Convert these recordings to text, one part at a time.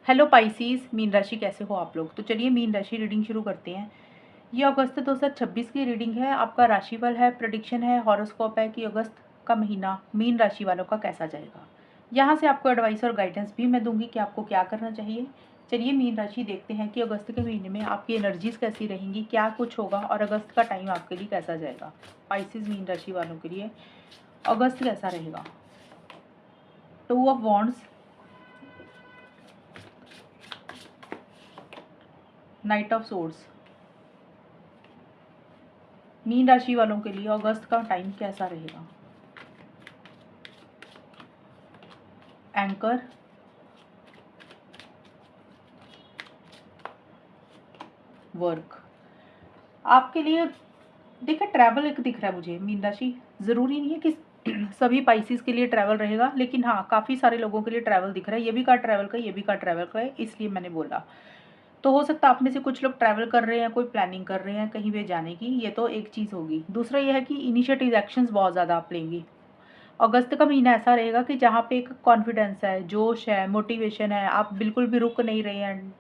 Hello Pisces, mean राशि कैसे हो आप लोग। तो चलिए मीन राशि रीडिंग शुरू करते हैं। ये अगस्त 2026 की रीडिंग है। आपका राशिफल है, प्रेडिक्शन है, हॉरोस्कोप है कि अगस्त का महीना मीन राशि वालों का कैसा जाएगा। यहाँ से आपको एडवाइस और गाइडेंस भी मैं दूंगी कि आपको क्या करना चाहिए। चलिए मीन राशि देखते हैं कि अगस्त के महीने में आपकी एनर्जीज कैसी रहेंगी, क्या कुछ होगा और अगस्त का टाइम आपके लिए कैसा जाएगा। पाइसीज मीन राशि वालों के लिए अगस्त कैसा रहेगा। 2 of wands, night of swords. Mean राशि वालों के लिए अगस्त का टाइम कैसा रहेगा। Anchor, work. आपके लिए देखिए ट्रैवल एक दिख रहा है मुझे मीन राशि। ज़रूरी नहीं है कि सभी पाइसिस के लिए ट्रैवल रहेगा, लेकिन हाँ काफ़ी सारे लोगों के लिए ट्रैवल दिख रहा है। ये भी का ट्रैवल का, ये भी का ट्रैवल का है, इसलिए मैंने बोला। तो हो सकता है आप में से कुछ लोग ट्रैवल कर रहे हैं, कोई प्लानिंग कर रहे हैं कहीं पे जाने की। ये तो एक चीज़ होगी। दूसरा ये है कि इनिशिएटिव एक्शंस बहुत ज़्यादा आप लेंगी। अगस्त का महीना ऐसा रहेगा कि जहाँ पे एक कॉन्फिडेंस है, जोश है, मोटिवेशन है, आप बिल्कुल भी रुक नहीं रहे हैं।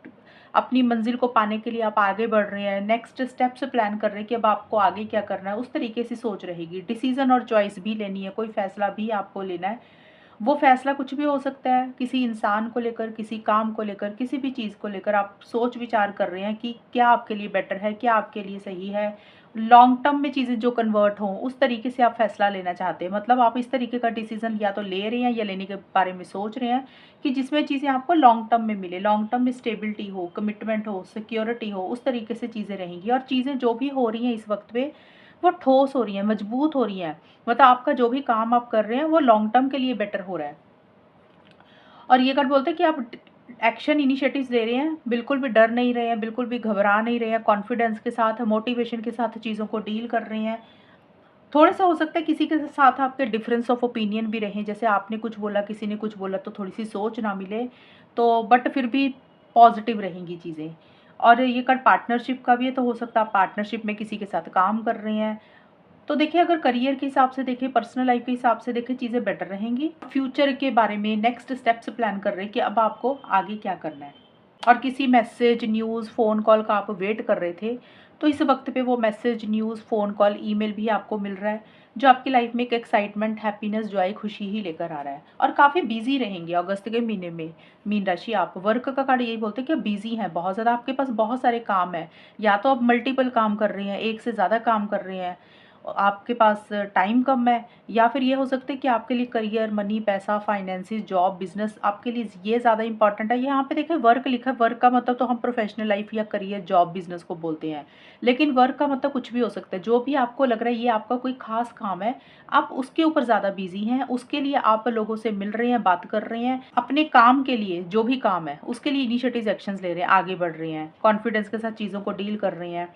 अपनी मंजिल को पाने के लिए आप आगे बढ़ रहे हैं, नेक्स्ट स्टेप्स प्लान कर रहे हैं कि अब आपको आगे क्या करना है। उस तरीके से सोच रहेगी। डिसीजन और चॉइस भी लेनी है, कोई फैसला भी आपको लेना है। वो फैसला कुछ भी हो सकता है, किसी इंसान को लेकर, किसी काम को लेकर, किसी भी चीज़ को लेकर आप सोच विचार कर रहे हैं कि क्या आपके लिए बेटर है, क्या आपके लिए सही है। लॉन्ग टर्म में चीज़ें जो कन्वर्ट हों उस तरीके से आप फैसला लेना चाहते हैं। मतलब आप इस तरीके का डिसीजन या तो ले रहे हैं या लेने के बारे में सोच रहे हैं कि जिसमें चीज़ें आपको लॉन्ग टर्म में मिले, लॉन्ग टर्म में स्टेबिलिटी हो, कमिटमेंट हो, सिक्योरिटी हो। उस तरीके से चीज़ें रहेंगी और चीज़ें जो भी हो रही हैं इस वक्त पे वो ठोस हो रही हैं, मजबूत हो रही हैं। मतलब आपका जो भी काम आप कर रहे हैं वो लॉन्ग टर्म के लिए बेटर हो रहा है। और ये कर बोलते हैं कि आप एक्शन इनिशिएटिव्स ले रहे हैं, बिल्कुल भी डर नहीं रहे हैं, बिल्कुल भी घबरा नहीं रहे हैं, कॉन्फिडेंस के साथ, मोटिवेशन के साथ चीज़ों को डील कर रहे हैं। थोड़ा सा हो सकता है किसी के साथ आपके डिफरेंस ऑफ ओपिनियन भी रहें, जैसे आपने कुछ बोला, किसी ने कुछ बोला, तो थोड़ी सी सोच ना मिले तो, बट फिर भी पॉजिटिव रहेंगी चीज़ें। और ये कर पार्टनरशिप का भी है, तो हो सकता है आप पार्टनरशिप में किसी के साथ काम कर रहे हैं। तो देखिए अगर करियर के हिसाब से देखें, पर्सनल लाइफ के हिसाब से देखें, चीज़ें बेटर रहेंगी। फ्यूचर के बारे में नेक्स्ट स्टेप्स प्लान कर रहे हैं कि अब आपको आगे क्या करना है। और किसी मैसेज, न्यूज़, फ़ोन कॉल का आप वेट कर रहे थे, तो इस वक्त पे वो message, news, phone call, email भी आपको मिल रहा है, जो आपकी लाइफ में एक एक्साइटमेंट, हैप्पीनेस, जॉय, खुशी ही लेकर आ रहा है। और काफ़ी बिजी रहेंगे अगस्त के महीने में मीन राशि आप। वर्क का कार्ड यही बोलते हैं कि बिजी हैं बहुत ज़्यादा, आपके पास बहुत सारे काम हैं। या तो आप मल्टीपल काम कर रहे हैं, एक से ज़्यादा काम कर रहे हैं, आपके पास टाइम कम है, या फिर ये हो सकता है कि आपके लिए करियर, मनी, पैसा, फाइनेंसिस, जॉब, बिजनेस आपके लिए ये ज़्यादा इंपॉर्टेंट है। यहाँ पे देखें वर्क लिखा है, वर्क का मतलब तो हम प्रोफेशनल लाइफ या करियर, जॉब, बिजनेस को बोलते हैं, लेकिन वर्क का मतलब कुछ भी हो सकता है। जो भी आपको लग रहा है ये आपका कोई खास काम है, आप उसके ऊपर ज़्यादा बिजी हैं, उसके लिए आप लोगों से मिल रहे हैं, बात कर रहे हैं, अपने काम के लिए जो भी काम है उसके लिए इनिशिएटिव एक्शंस ले रहे हैं, आगे बढ़ रहे हैं, कॉन्फिडेंस के साथ चीज़ों को डील कर रहे हैं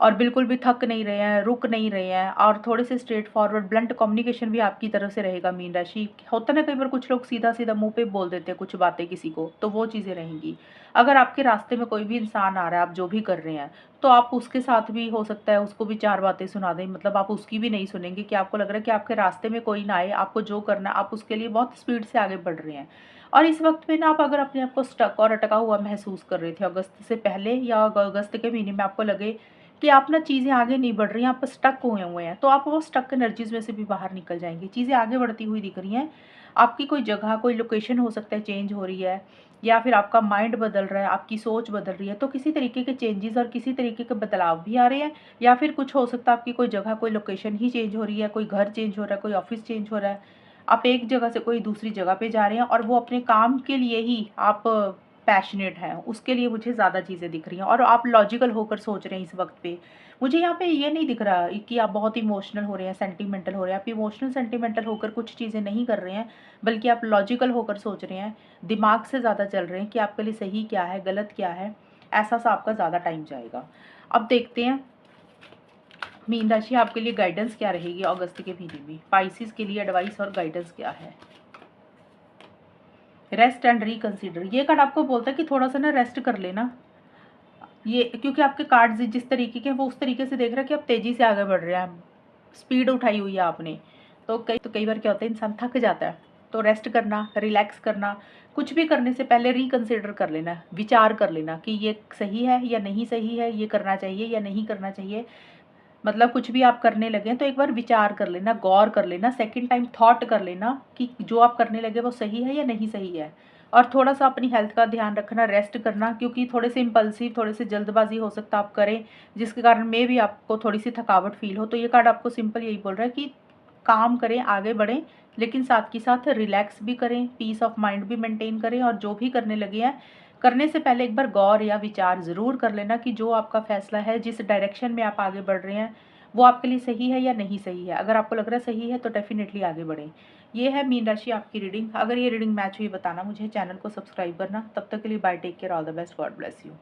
और बिल्कुल भी थक नहीं रहे हैं, रुक नहीं रहे हैं। और थोड़े से स्ट्रेट फॉरवर्ड, ब्लंट कम्युनिकेशन भी आपकी तरफ से रहेगा मीन राशि। होता है ना कई बार कुछ लोग सीधा सीधा मुंह पे बोल देते हैं कुछ बातें किसी को, तो वो चीज़ें रहेंगी। अगर आपके रास्ते में कोई भी इंसान आ रहा है, आप जो भी कर रहे हैं, तो आप उसके साथ भी हो सकता है उसको भी 4 बातें सुना दें। मतलब आप उसकी भी नहीं सुनेंगे कि आपको लग रहा है कि आपके रास्ते में कोई ना आए, आपको जो करना है आप उसके लिए बहुत स्पीड से आगे बढ़ रहे हैं। और इस वक्त में ना आप अगर अपने आप को स्टक और अटका हुआ महसूस कर रहे थे अगस्त से पहले, या अगस्त के महीने में आपको लगे कि आप ना चीज़ें आगे नहीं बढ़ रही हैं, आप स्टक हुए हैं, तो आप वो स्टक एनर्जीज में से भी बाहर निकल जाएंगे। चीज़ें आगे बढ़ती हुई दिख रही हैं। आपकी कोई जगह, कोई लोकेशन हो सकता है चेंज हो रही है, या फिर आपका माइंड बदल रहा है, आपकी सोच बदल रही है, तो किसी तरीके के चेंजेस और किसी तरीके के बदलाव भी आ रहे हैं। या फिर कुछ हो सकता है आपकी कोई जगह, कोई लोकेशन ही चेंज हो रही है, कोई घर चेंज हो रहा है, कोई ऑफिस चेंज हो रहा है, आप एक जगह से कोई दूसरी जगह पे जा रहे हैं और वो अपने काम के लिए ही आप पैशनेट हैं, उसके लिए मुझे ज़्यादा चीज़ें दिख रही हैं। और आप लॉजिकल होकर सोच रहे हैं इस वक्त पे। मुझे यहाँ पे ये नहीं दिख रहा कि आप बहुत इमोशनल हो रहे हैं, सेंटिमेंटल हो रहे हैं। आप इमोशनल सेंटिमेंटल होकर कुछ चीज़ें नहीं कर रहे हैं, बल्कि आप लॉजिकल होकर सोच रहे हैं, दिमाग से ज़्यादा चल रहे हैं कि आपके लिए सही क्या है, गलत क्या है। ऐसा सा आपका ज़्यादा टाइम जाएगा। अब देखते हैं मीन राशि आपके लिए गाइडेंस क्या रहेगी अगस्त के महीने में। पाइसिस के लिए एडवाइस और गाइडेंस क्या है। रेस्ट एंड रिकंसीडर, ये कार्ड आपको बोलता है कि थोड़ा सा ना रेस्ट कर लेना। ये क्योंकि आपके कार्ड्स जिस तरीके के हैं वो उस तरीके से देख रहा है कि आप तेज़ी से आगे बढ़ रहे हैं, स्पीड उठाई हुई है आपने। तो कई बार क्या होता है इंसान थक जाता है, तो रेस्ट करना, रिलैक्स करना, कुछ भी करने से पहले रिकंसिडर कर लेना, विचार कर लेना कि ये सही है या नहीं सही है, ये करना चाहिए या नहीं करना चाहिए। मतलब कुछ भी आप करने लगे तो एक बार विचार कर लेना, गौर कर लेना, सेकंड टाइम थॉट कर लेना कि जो आप करने लगे वो सही है या नहीं सही है। और थोड़ा-सा अपनी हेल्थ का ध्यान रखना, रेस्ट करना, क्योंकि थोड़े से इम्पल्सिव, थोड़े से जल्दबाज़ी हो सकता है आप करें, जिसके कारण मे बी आपको थोड़ी-सी थकावट फ़ील हो। तो ये कार्ड आपको सिंपल यही बोल रहा है कि काम करें, आगे बढ़ें, लेकिन साथ के साथ रिलैक्स भी करें, पीस ऑफ माइंड भी मेंटेन करें, और जो भी करने लगे हैं, करने से पहले एक बार गौर या विचार ज़रूर कर लेना कि जो आपका फ़ैसला है, जिस डायरेक्शन में आप आगे बढ़ रहे हैं, वो आपके लिए सही है या नहीं सही है। अगर आपको लग रहा है सही है तो डेफ़िनेटली आगे बढ़ें। ये है मीन राशि आपकी रीडिंग। अगर ये रीडिंग मैच हुई बताना मुझे, चैनल को सब्सक्राइब करना। तब तक के लिए bye, take care, all the best, God bless you.